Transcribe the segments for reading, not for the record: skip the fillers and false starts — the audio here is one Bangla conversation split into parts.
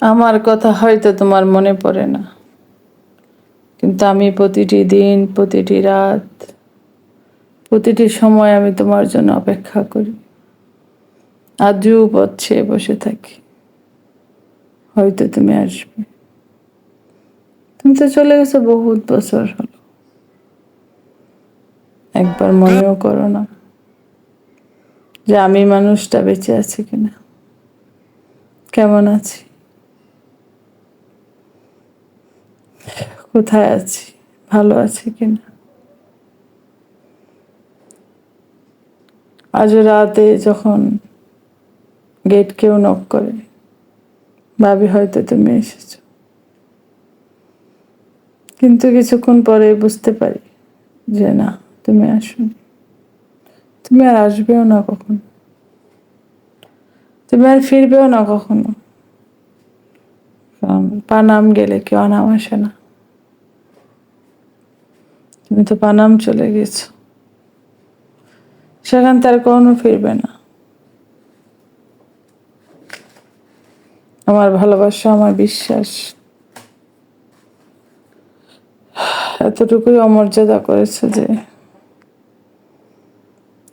আমার কথা হয়তো তোমার মনে পড়ে না, কিন্তু আমি প্রতিটি দিন, প্রতিটি রাত, প্রতিটি সময় আমি তোমার জন্য অপেক্ষা করি। আজও পথ চেয়ে বসে থাকি, হয়তো তুমি আসবে। তুমি তো চলে গেছো, বহুত বছর হলো। একবার মনেও করো না যে আমি মানুষটা বেঁচে আছি কিনা, কেমন আছি, কোথায় আছি, ভালো আছি কিনা। আজ রাতে যখন গেট কেউ নক করে, ভাবি হয়তো তুমি এসেছো, কিন্তু কিছুক্ষণ পরে বুঝতে পারি যে না, তুমি আসোনি। তুমি আর আসবেও না কখনো, তুমি আর ফিরবেও না কখনো। কারণ পানাম গেলে কেউ আনাম আসে না। তুমি তো পানাম চলে গেছো, সেখান তার কখনো ফিরবে না। আমার ভালোবাসা, আমার বিশ্বাস এতটুকুই অমর্যাদা করেছে যে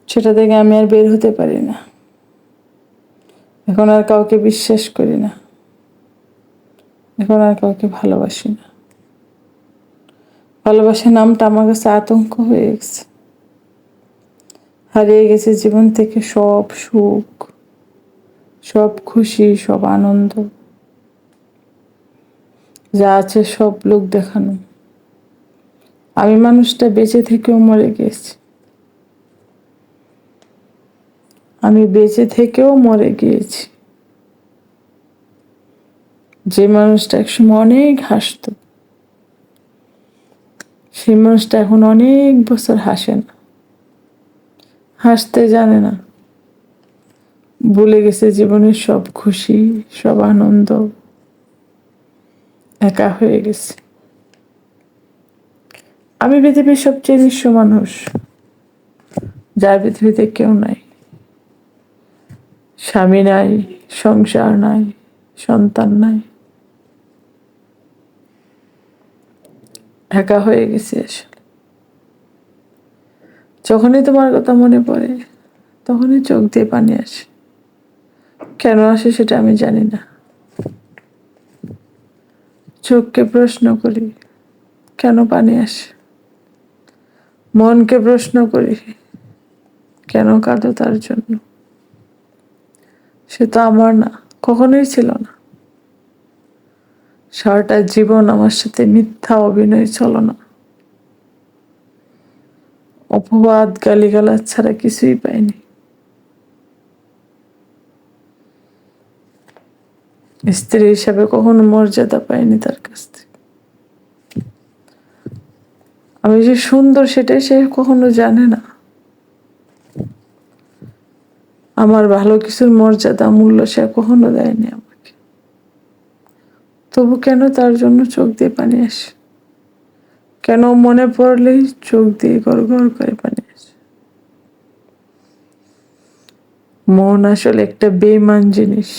সেটা থেকে আমি আর বের হতে পারি না। এখন আর কাউকে বিশ্বাস করি না, এখন আর কাউকে ভালোবাসি না। ভালোবাসার নামটা আমার কাছে আতঙ্ক হয়ে গেছে। হারিয়ে গেছে জীবন থেকে সব সুখ, সব খুশি, সব আনন্দ, যা আছে সব লোক দেখানো। আমি মানুষটা বেঁচে থেকেও মরে গেছি, আমি বেঁচে থেকেও মরে গিয়েছি। যে মানুষটা একসময় অনেক হাসতো, সেই মানুষটা এখন অনেক বছর হাসে না, হাসতে জানে না। ভুলে গেছে জীবনের সব খুশি, সব আনন্দ, একা হয়ে গেছে। আমি পৃথিবীর সবচেয়ে নিঃস্ব মানুষ, যার পৃথিবীতে কেউ নাই, স্বামী নাই, সংসার নাই, সন্তান নাই, একা হয়ে গেছি আসলে। যখনই তোমার কথা মনে পড়ে, তখনই চোখ দিয়ে পানি আসে। কেন আসে সেটা আমি জানি না। চোখকে প্রশ্ন করি, কেন পানি আসে। মনকে প্রশ্ন করি, কেন কাঁদো তার জন্য। সে তো আমার না, কখনোই ছিল না। সারাটা জীবন আমার সাথে মিথ্যা অভিনয় ছলনা, অপবাদ, গালিগালাজ ছাড়া কিছুই পাইনি। স্ত্রী হিসাবে কখনো মর্যাদা পাইনি তার কাছ থেকে। আমি যে সুন্দর সেটাই সে কখনো জানে না। আমার ভালো কিছুর মর্যাদা, মূল্য সে কখনো দেয়নি আমাকে। তবু কেন তার জন্য চোখ দিয়ে পানি আসে, কেন মনে পড়লেই চোখ দিয়ে গড় গড় করে পানি আসে। মন আসলে একটা বেঈমান জিনিস।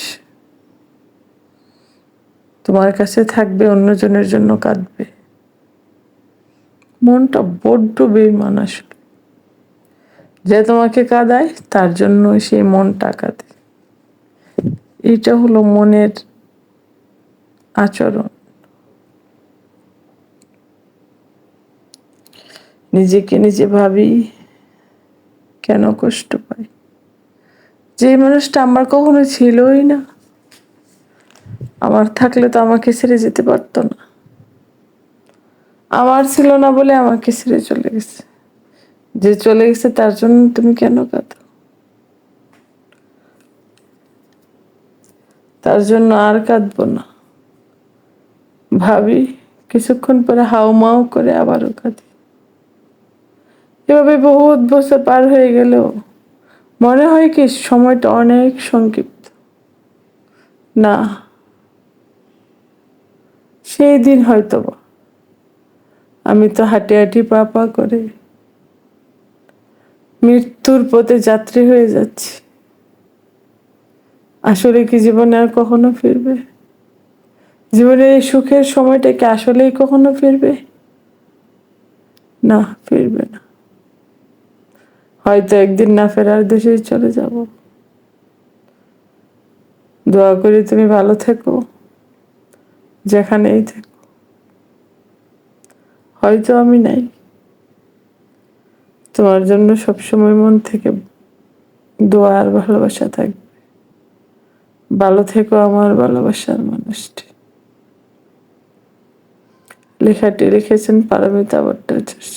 তোমার কাছে থাকবে, অন্যজনের জন্য কাঁদবে। মনটা বড্ড বেঈমান আসলে। যে তোমাকে কাঁদায় তার জন্য সেই মনটা কাঁদে। এটা হলো মনের আচরণ। নিজেকে নিজে ভাবি, কেন কষ্ট পাই। যে মানুষটা আমার কখনো ছিলই না, আমার থাকলে তো আমাকে ছেড়ে যেতে পারতো না। আমার ছিল না বলে আমাকে ছেড়ে চলে গেছে। যে চলে গেছে তার জন্য তুমি কেন কাঁদো। তার জন্য আর কাঁদবো না। ভাবি, কিছুক্ষণ পরে হাউমাউ করে আবারও কাঁদি। এভাবে বহুত বছর পার হয়ে গেলেও মনে হয় কি সময়টা অনেক সংক্ষিপ্ত। না, সেই দিন হয়তো আমি তো হাঁটি হাঁটি পা পা করে মৃত্যুর পথে যাত্রী হয়ে যাচ্ছি। আসলে কি জীবনে আর কখনো ফিরবে? জীবনের এই সুখের সময়টা কি আসলেই কখনো ফিরবে? না, ফিরবে না। হয়তো একদিন না ফেরার দেশেই চলে যাব। দোয়া করি তুমি ভালো থেকো, যেখানেই থেকো। হয়তো আমি নাই, তোমার জন্য সবসময় মন থেকে দোয়া আর ভালোবাসা থাকবে। ভালো থেকো আমার ভালোবাসার মানুষটি। লেখাটি লিখেছেন পারমিতা ভট্টাচার্য।